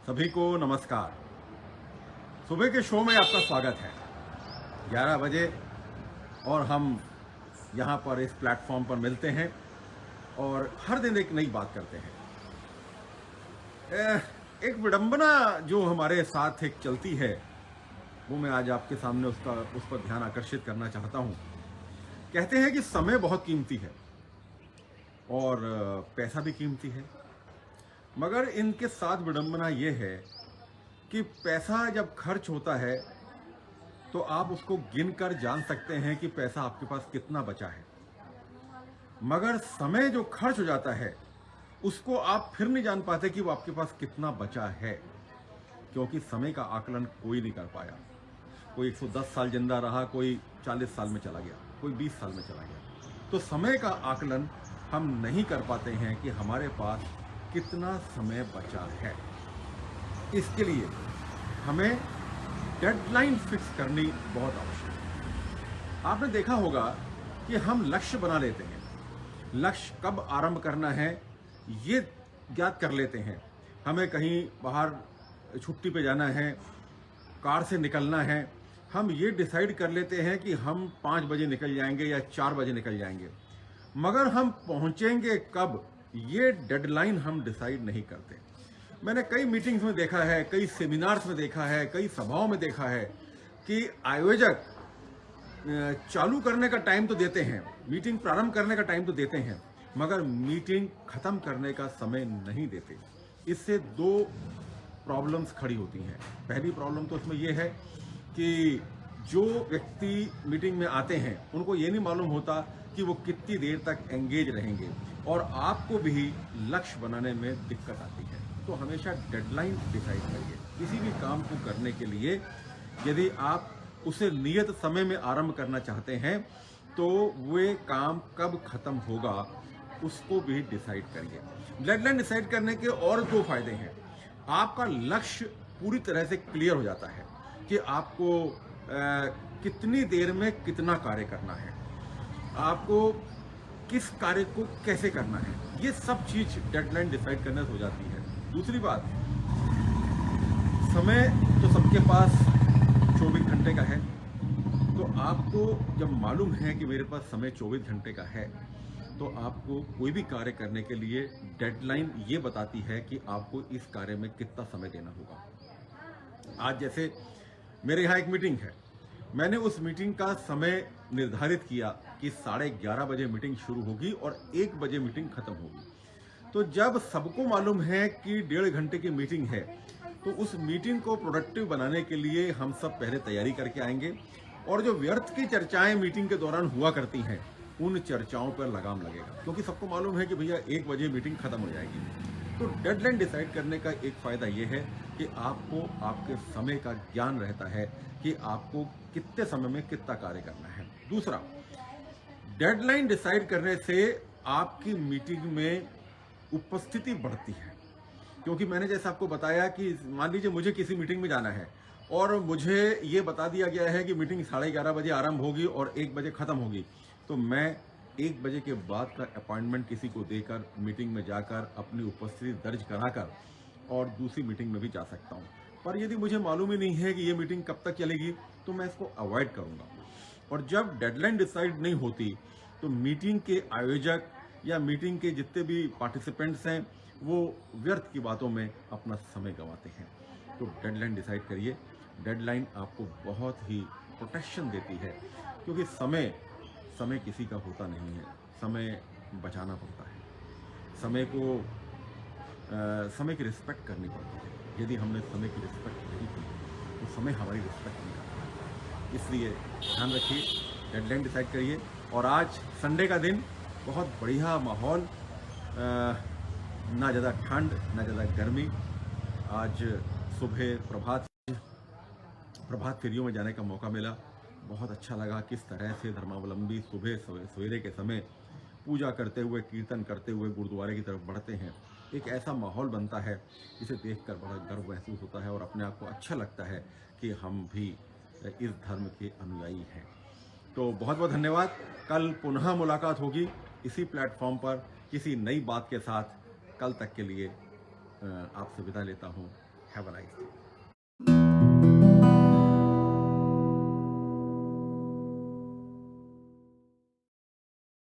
सभी को नमस्कार। सुबह के शो में आपका स्वागत है। 11 बजे और हम यहाँ पर इस प्लेटफॉर्म पर मिलते हैं और हर दिन एक नई बात करते हैं। एक विडंबना जो हमारे साथ एक चलती है, वो मैं आज आपके सामने उस पर ध्यान आकर्षित करना चाहता हूँ। कहते हैं कि समय बहुत कीमती है और पैसा भी कीमती है, मगर इनके साथ विडंबना ये है कि पैसा जब खर्च होता है तो आप उसको गिनकर जान सकते हैं कि पैसा आपके पास कितना बचा है, मगर समय जो खर्च हो जाता है उसको आप फिर नहीं जान पाते कि वो आपके पास कितना बचा है, क्योंकि समय का आकलन कोई नहीं कर पाया। कोई 110 साल जिंदा रहा, कोई 40 साल में चला गया, कोई 20 साल में चला गया। तो समय का आकलन हम नहीं कर पाते हैं कि हमारे पास कितना समय बचा है। इसके लिए हमें डेडलाइन फिक्स करनी बहुत आवश्यक है। आपने देखा होगा कि हम लक्ष्य बना लेते हैं, लक्ष्य कब आरंभ करना है ये ज्ञात कर लेते हैं। हमें कहीं बाहर छुट्टी पे जाना है, कार से निकलना है, हम ये डिसाइड कर लेते हैं कि हम 5 बजे निकल जाएंगे या 4 बजे निकल जाएंगे, मगर हम पहुंचेंगे कब ये डेडलाइन हम डिसाइड नहीं करते। मैंने कई मीटिंग्स में देखा है, कई सेमिनार्स में देखा है, कई सभाओं में देखा है कि आयोजक चालू करने का टाइम तो देते हैं, मीटिंग प्रारंभ करने का टाइम तो देते हैं, मगर मीटिंग खत्म करने का समय नहीं देते। इससे दो प्रॉब्लम्स खड़ी होती हैं। पहली प्रॉब्लम तो इसमें यह है कि जो व्यक्ति मीटिंग में आते हैं उनको ये नहीं मालूम होता कि वो कितनी देर तक एंगेज रहेंगे, और आपको भी लक्ष्य बनाने में दिक्कत आती है। तो हमेशा डेडलाइन डिसाइड करिए। किसी भी काम को करने के लिए यदि आप उसे नियत समय में आरंभ करना चाहते हैं तो वे काम कब खत्म होगा उसको भी डिसाइड करिए। डेडलाइन डिसाइड करने के और दो फायदे हैं। आपका लक्ष्य पूरी तरह से क्लियर हो जाता है कि आपको कितनी देर में कितना कार्य करना है, आपको किस कार्य को कैसे करना है, ये सब चीज डेडलाइन डिसाइड करने से हो जाती है। दूसरी बात, समय तो सबके पास 24 घंटे का है, तो आपको जब मालूम है कि मेरे पास समय 24 घंटे का है, तो आपको कोई भी कार्य करने के लिए डेडलाइन ये बताती है कि आपको इस कार्य में कितना समय देना होगा। आज जैसे मेरे यहाँ एक मीटिंग है, मैंने उस मीटिंग का समय निर्धारित किया कि 11:30 बजे मीटिंग शुरू होगी और 1 बजे मीटिंग खत्म होगी। तो जब सबको मालूम है कि 1.5 घंटे की मीटिंग है, तो उस मीटिंग को प्रोडक्टिव बनाने के लिए हम सब पहले तैयारी करके आएंगे, और जो व्यर्थ की चर्चाएं मीटिंग के दौरान हुआ करती हैं उन चर्चाओं पर लगाम लगेगा, क्योंकि सबको मालूम है कि भैया 1 बजे मीटिंग खत्म हो जाएगी। तो डेडलाइन डिसाइड करने का एक फायदा यह है कि आपको आपके समय का ज्ञान रहता है कि आपको कितने समय में कितना कार्य करना है। दूसरा, डेडलाइन डिसाइड करने से आपकी मीटिंग में उपस्थिति बढ़ती है, क्योंकि मैंने जैसा आपको बताया कि मान लीजिए मुझे किसी मीटिंग में जाना है और मुझे ये बता दिया गया है कि मीटिंग 11:30 बजे आरंभ होगी और 1 बजे खत्म होगी, तो मैं 1 बजे के बाद का अपॉइंटमेंट किसी को देकर मीटिंग में जाकर अपनी उपस्थिति दर्ज कराकर और दूसरी मीटिंग में भी जा सकता हूँ। पर यदि मुझे मालूम ही नहीं है कि ये मीटिंग कब तक चलेगी, तो मैं इसको अवॉइड करूँगा। और जब डेडलाइन डिसाइड नहीं होती तो मीटिंग के आयोजक या मीटिंग के जितने भी पार्टिसिपेंट्स हैं वो व्यर्थ की बातों में अपना समय गंवाते हैं। तो डेडलाइन डिसाइड करिए। डेडलाइन आपको बहुत ही प्रोटेक्शन देती है, क्योंकि समय किसी का होता नहीं है, समय बचाना पड़ता है। समय की रिस्पेक्ट करनी पड़ती है। यदि हमने समय की रिस्पेक्ट नहीं की तो समय हमारी रिस्पेक्ट नहीं करता। इसलिए ध्यान रखिए, डेडलाइन डिसाइड करिए। और आज संडे का दिन, बहुत बढ़िया माहौल, ना ज़्यादा ठंड ना ज़्यादा गर्मी। आज सुबह प्रभात फेरियों में जाने का मौका मिला। बहुत अच्छा लगा किस तरह से धर्मावलंबी सुबह सवेरे के समय पूजा करते हुए, कीर्तन करते हुए गुरुद्वारे की तरफ बढ़ते हैं। एक ऐसा माहौल बनता है जिसे देखकर बड़ा गर्व महसूस होता है और अपने आप को अच्छा लगता है कि हम भी इस धर्म के अनुयायी हैं। तो बहुत बहुत धन्यवाद। कल पुनः मुलाकात होगी इसी प्लेटफॉर्म पर किसी नई बात के साथ। कल तक के लिए आपसे विदा लेता हूँ। Have a nice day.